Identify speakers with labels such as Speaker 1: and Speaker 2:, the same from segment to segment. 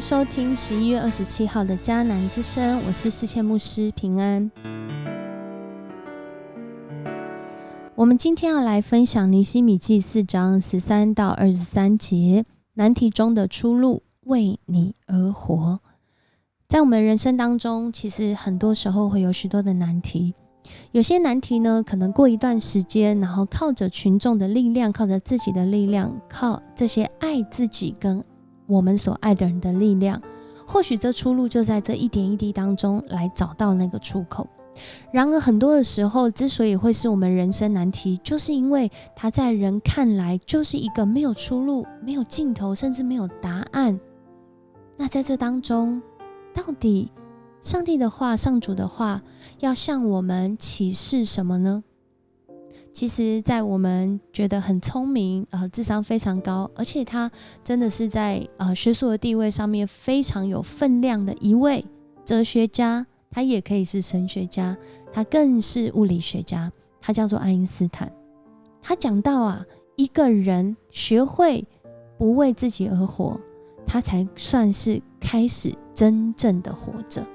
Speaker 1: 收听11月27号的迦南之声，我是世谦牧师平安。我们今天要来分享尼希米记4章13到23节，难题中的出路，为你而活。在我们人生当中，其实很多时候会有许多的难题，有些难题呢，可能过一段时间，然后靠着群众的力量，靠着自己的力量，靠这些爱自己跟我们所爱的人的力量，或许这出路就在这一点一滴当中来找到那个出口。然而很多的时候，之所以会是我们人生难题，就是因为它在人看来就是一个没有出路、没有尽头，甚至没有答案。那在这当中，到底上帝的话、上主的话要向我们启示什么呢？其实在我们觉得很聪明、智商非常高，而且他真的是在学术的地位上面非常有分量的一位哲学家，他也可以是神学家，他更是物理学家，他叫做爱因斯坦。他讲到一个人学会不为自己而活，他才算是开始真正的活着。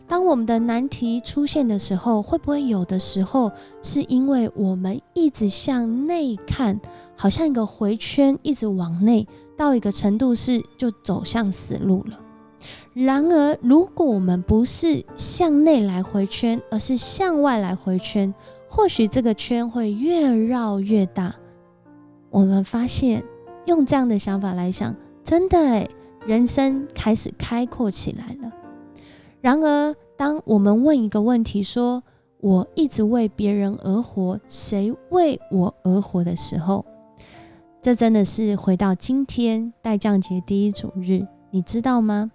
Speaker 1: 当我们的难题出现的时候，会不会有的时候是因为我们一直向内看，好像一个回圈一直往内，到一个程度是就走向死路了。然而如果我们不是向内来回圈，而是向外来回圈，或许这个圈会越绕越大。我们发现用这样的想法来想，真的人生开始开阔起来了。然而当我们问一个问题说，我一直为别人而活，谁为我而活的时候，这真的是回到今天待降节第一主日，你知道吗？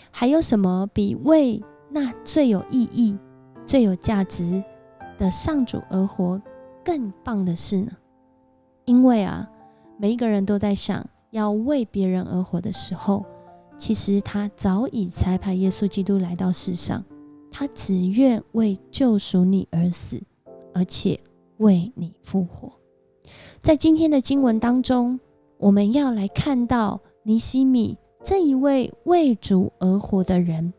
Speaker 1: 还有什么比为那最有意义、最有价值的上主而活更棒的事呢？因为每一个人都在想要为别人而活的时候，其实他早已差派耶稣基督来到世上，他只愿为救赎你而死，而且为你复活。在今天的经文当中，我们要来看到尼希米这一位为主而活的人，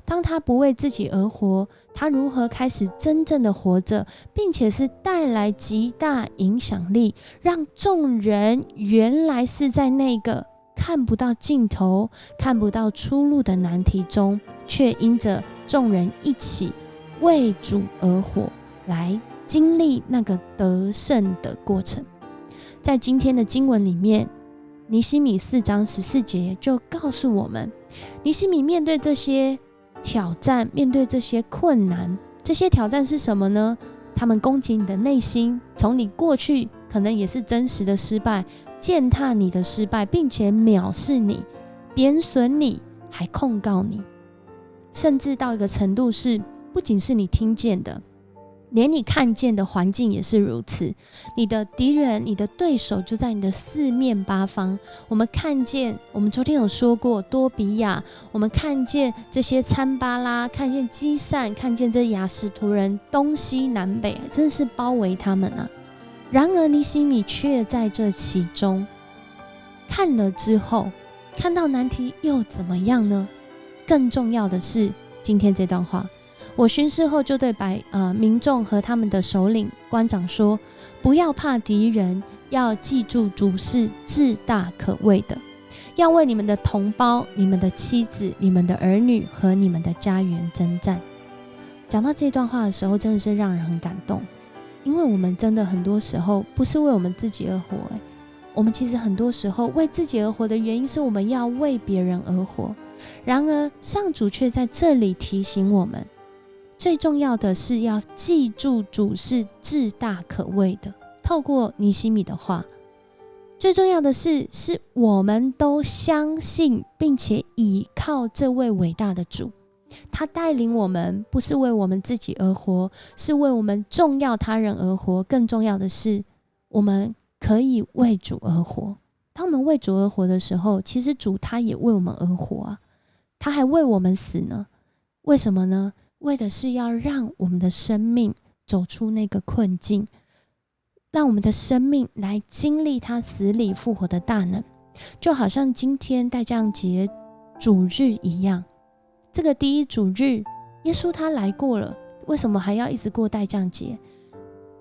Speaker 1: 当他不为自己而活，他如何开始真正的活着，并且是带来极大影响力，让众人原来是在那个看不到尽头、看不到出路的难题中，却因着众人一起为主而活，来经历那个得胜的过程。在今天的经文里面，尼希米4章14节就告诉我们，尼希米面对这些挑战，面对这些困难，这些挑战是什么呢？他们攻击你的内心，从你过去可能也是真实的失败，践踏你的失败，并且藐视你、贬损你，还控告你，甚至到一个程度是，不仅是你听见的，连你看见的环境也是如此。你的敌人、你的对手就在你的四面八方。我们看见，我们昨天有说过多比亚，我们看见这些参巴拉，看见基善，看见这亚实突人，东西南北真的是包围他们啊。然而尼希米却在这其中看了之后，看到难题又怎么样呢？更重要的是今天这段话，我巡视后就对民众和他们的首领官长说，不要怕敌人，要记住主是至大可畏的，要为你们的同胞、你们的妻子、你们的儿女和你们的家园征战。讲到这段话的时候，真的是让人很感动，因为我们真的很多时候不是为我们自己而活，我们其实很多时候为自己而活的原因是我们要为别人而活。然而上主却在这里提醒我们，最重要的是要记住主是至大可畏的。透过尼希米的话，最重要的是我们都相信并且倚靠这位伟大的主，他带领我们不是为我们自己而活，是为我们重要他人而活。更重要的是，我们可以为主而活。当我们为主而活的时候，其实主他也为我们而活他还为我们死呢。为什么呢？为的是要让我们的生命走出那个困境，让我们的生命来经历他死里复活的大能。就好像今天待降节主日一样。这个第一主日，耶稣他来过了，为什么还要一直过代降节？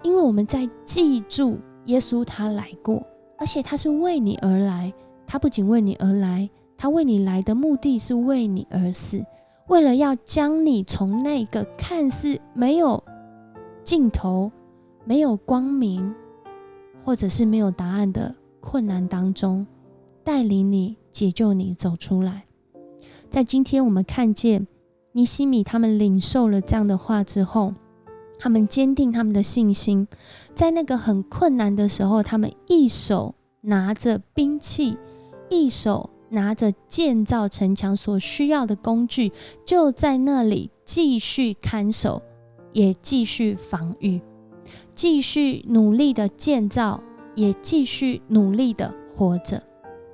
Speaker 1: 因为我们在记住耶稣他来过，而且他是为你而来。他不仅为你而来，他为你来的目的是为你而死，为了要将你从那个看似没有尽头、没有光明，或者是没有答案的困难当中，带领你、解救你走出来。在今天我们看见尼希米他们领受了这样的话之后，他们坚定他们的信心，在那个很困难的时候，他们一手拿着兵器，一手拿着建造城墙所需要的工具，就在那里继续看守，也继续防御，继续努力的建造，也继续努力的活着。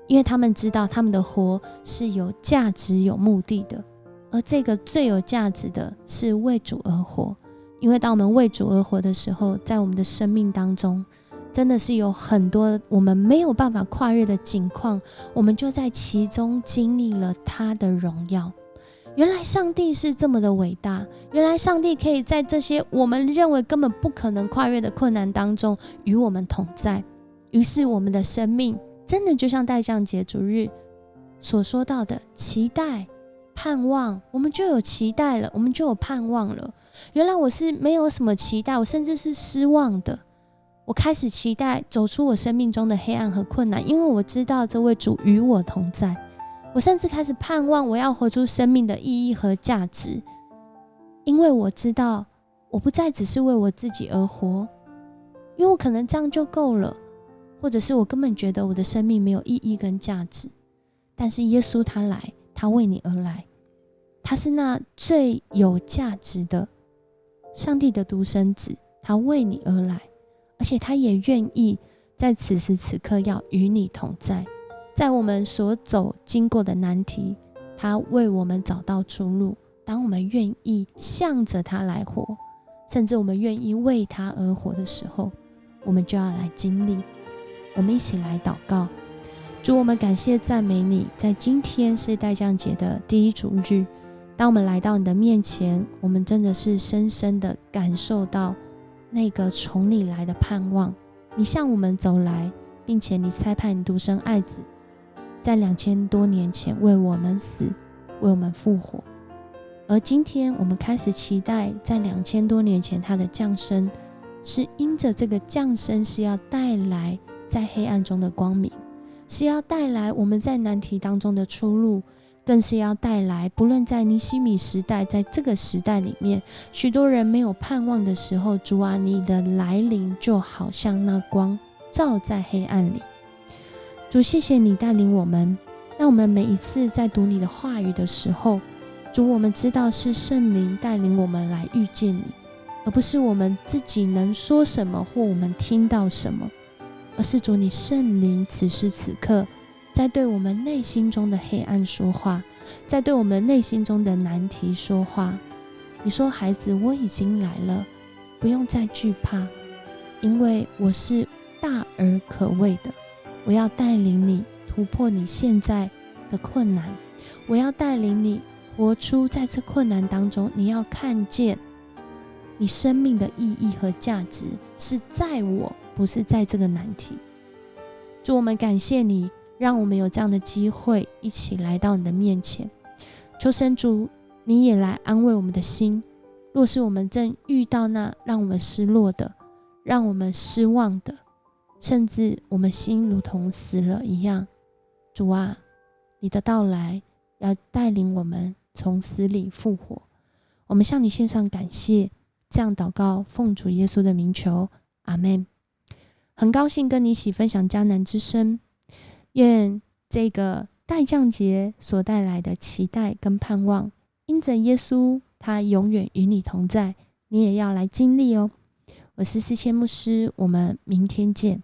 Speaker 1: 因为他们知道他们的活是有价值、有目的的，而这个最有价值的是为主而活。因为当我们为主而活的时候，在我们的生命当中真的是有很多我们没有办法跨越的境况，我们就在其中经历了他的荣耀。原来上帝是这么的伟大，原来上帝可以在这些我们认为根本不可能跨越的困难当中与我们同在。于是我们的生命真的就像代降节主日所说到的期待、盼望，我们就有期待了，我们就有盼望了。原来我是没有什么期待，我甚至是失望的。我开始期待走出我生命中的黑暗和困难，因为我知道这位主与我同在。我甚至开始盼望我要活出生命的意义和价值，因为我知道我不再只是为我自己而活，因为我可能这样就够了，或者是我根本觉得我的生命没有意义跟价值。但是耶稣他来，他为你而来，他是那最有价值的上帝的独生子，他为你而来，而且他也愿意在此时此刻要与你同在。在我们所走经过的难题，他为我们找到出路。当我们愿意向着他来活，甚至我们愿意为他而活的时候，我们就要来经历。我们一起来祷告。主，我们感谢赞美你，在今天是代降节的第一主日，当我们来到你的面前，我们真的是深深的感受到那个从你来的盼望。你向我们走来，并且你差派你独生爱子在2000多年前为我们死，为我们复活。而今天我们开始期待在2000多年前他的降生，是因着这个降生是要带来在黑暗中的光明，是要带来我们在难题当中的出路，更是要带来不论在尼希米时代，在这个时代里面许多人没有盼望的时候，主啊，你的来临就好像那光照在黑暗里。主，谢谢你带领我们，让我们每一次在读你的话语的时候，主，我们知道是圣灵带领我们来遇见你，而不是我们自己能说什么或我们听到什么，而是主你圣灵此时此刻在对我们内心中的黑暗说话，在对我们内心中的难题说话。你说，孩子，我已经来了，不用再惧怕，因为我是大而可畏的。我要带领你突破你现在的困难，我要带领你活出在这困难当中，你要看见你生命的意义和价值是在我，不是在这个难题。主，我们感谢你，让我们有这样的机会一起来到你的面前。求神主你也来安慰我们的心，若是我们正遇到那让我们失落的，让我们失望的，甚至我们心如同死了一样，主啊，你的到来要带领我们从死里复活。我们向你献上感谢，这样祷告奉主耶稣的名求，阿们。很高兴跟你一起分享迦南之声，愿这个代降节所带来的期待跟盼望，因着耶稣他永远与你同在，你也要来经历哦。我是思谦牧师，我们明天见。